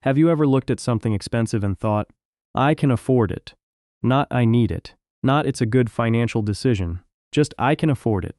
Have you ever looked at something expensive and thought, I can afford it? Not I need it. Not it's a good financial decision. Just I can afford it.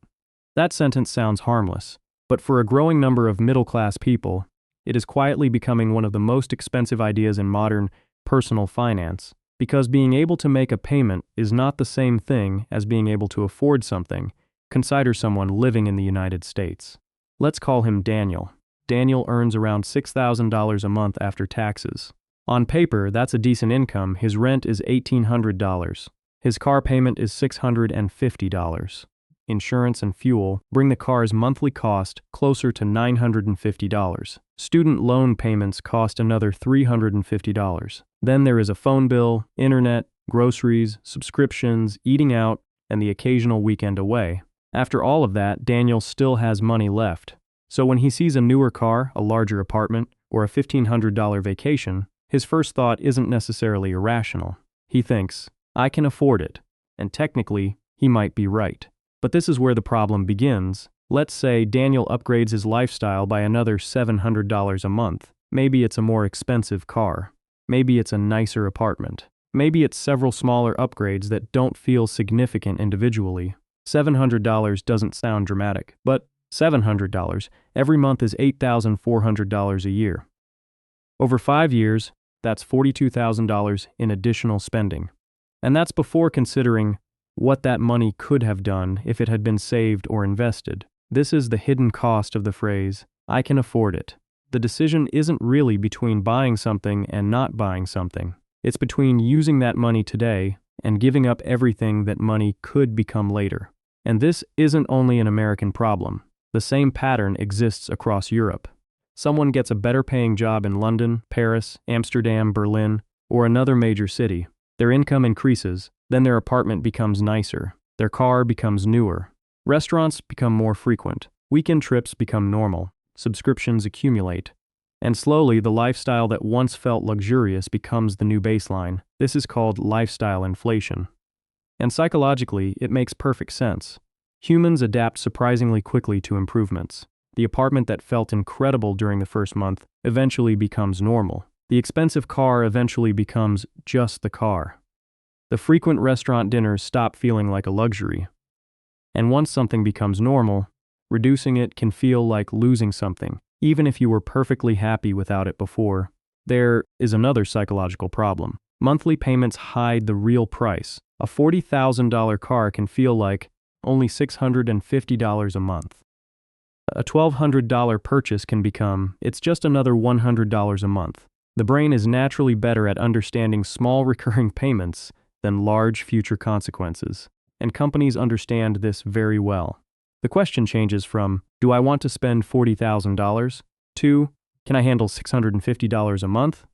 That sentence sounds harmless, but for a growing number of middle-class people, it is quietly becoming one of the most expensive ideas in modern personal finance, because being able to make a payment is not the same thing as being able to afford something. Consider someone living in the United States. Let's call him Daniel. Daniel earns around $6,000 a month after taxes. On paper, that's a decent income. His rent is $1,800. His car payment is $650. Insurance and fuel bring the car's monthly cost closer to $950. Student loan payments cost another $350. Then there is a phone bill, internet, groceries, subscriptions, eating out, and the occasional weekend away. After all of that, Daniel still has money left. So when he sees a newer car, a larger apartment, or a $1,500 vacation, his first thought isn't necessarily irrational. He thinks, I can afford it, and technically, he might be right. But this is where the problem begins. Let's say Daniel upgrades his lifestyle by another $700 a month. Maybe it's a more expensive car. Maybe it's a nicer apartment. Maybe it's several smaller upgrades that don't feel significant individually. $700 doesn't sound dramatic, but $700 every month is $8,400 a year. Over 5 years, that's $42,000 in additional spending. And that's before considering what that money could have done if it had been saved or invested. This is the hidden cost of the phrase, I can afford it. The decision isn't really between buying something and not buying something. It's between using that money today and giving up everything that money could become later. And this isn't only an American problem. The same pattern exists across Europe. Someone gets a better paying job in London, Paris, Amsterdam, Berlin, or another major city. Their income increases, then their apartment becomes nicer. Their car becomes newer. Restaurants become more frequent. Weekend trips become normal. Subscriptions accumulate. And slowly, the lifestyle that once felt luxurious becomes the new baseline. This is called lifestyle inflation. And psychologically, it makes perfect sense. Humans adapt surprisingly quickly to improvements. The apartment that felt incredible during the first month eventually becomes normal. The expensive car eventually becomes just the car. The frequent restaurant dinners stop feeling like a luxury. And once something becomes normal, reducing it can feel like losing something, even if you were perfectly happy without it before. There is another psychological problem. Monthly payments hide the real price. A $40,000 car can feel like only $650 a month. A $1,200 purchase can become, it's just another $100 a month. The brain is naturally better at understanding small recurring payments than large future consequences, and companies understand this very well. The question changes from, do I want to spend $40,000, to, can I handle $650 a month?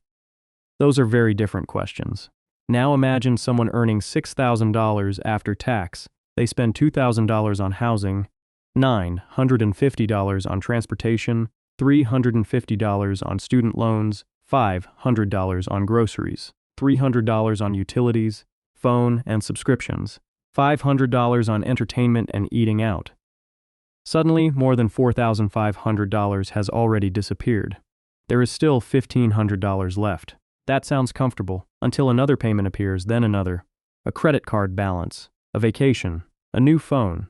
Those are very different questions. Now imagine someone earning $6,000 after tax. They spend $2,000 on housing, $950 on transportation, $350 on student loans, $500 on groceries, $300 on utilities, phone and subscriptions, $500 on entertainment and eating out. Suddenly, more than $4,500 has already disappeared. There is still $1,500 left. That sounds comfortable, until another payment appears, then another. A credit card balance, a vacation, a new phone,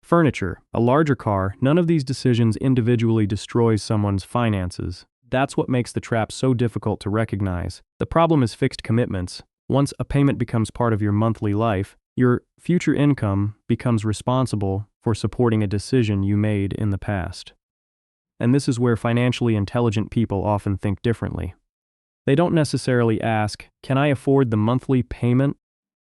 furniture, a larger car. None of these decisions individually destroys someone's finances. That's what makes the trap so difficult to recognize. The problem is fixed commitments. Once a payment becomes part of your monthly life, your future income becomes responsible for supporting a decision you made in the past. And this is where financially intelligent people often think differently. They don't necessarily ask, can I afford the monthly payment?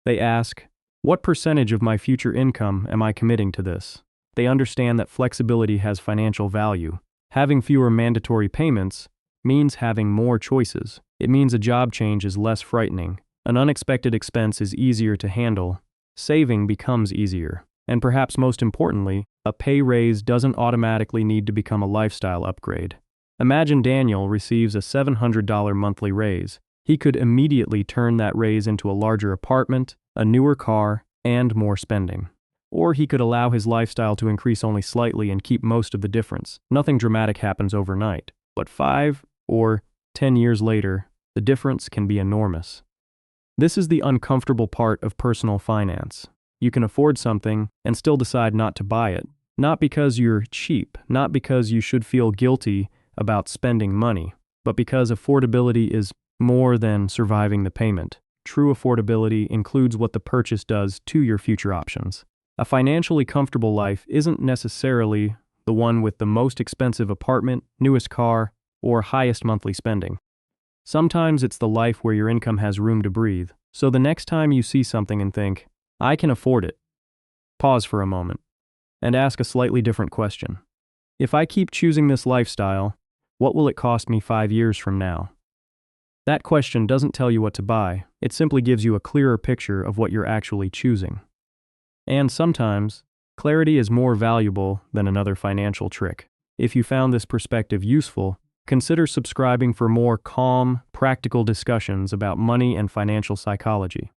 They ask, what percentage of my future income am I committing to this? They understand that flexibility has financial value. Having fewer mandatory payments means having more choices. It means a job change is less frightening. An unexpected expense is easier to handle. Saving becomes easier. And perhaps most importantly, a pay raise doesn't automatically need to become a lifestyle upgrade. Imagine Daniel receives a $700 monthly raise. He could immediately turn that raise into a larger apartment, a newer car, and more spending. Or he could allow his lifestyle to increase only slightly and keep most of the difference. Nothing dramatic happens overnight, but 5 or 10 years later, the difference can be enormous. This is the uncomfortable part of personal finance. You can afford something and still decide not to buy it, not because you're cheap, not because you should feel guilty about spending money, but because affordability is more than surviving the payment. True affordability includes what the purchase does to your future options. A financially comfortable life isn't necessarily the one with the most expensive apartment, newest car, or highest monthly spending. Sometimes it's the life where your income has room to breathe. So the next time you see something and think, I can afford it, pause for a moment and ask a slightly different question. If I keep choosing this lifestyle, what will it cost me 5 years from now? That question doesn't tell you what to buy, it simply gives you a clearer picture of what you're actually choosing. And sometimes, clarity is more valuable than another financial trick. If you found this perspective useful, consider subscribing for more calm, practical discussions about money and financial psychology.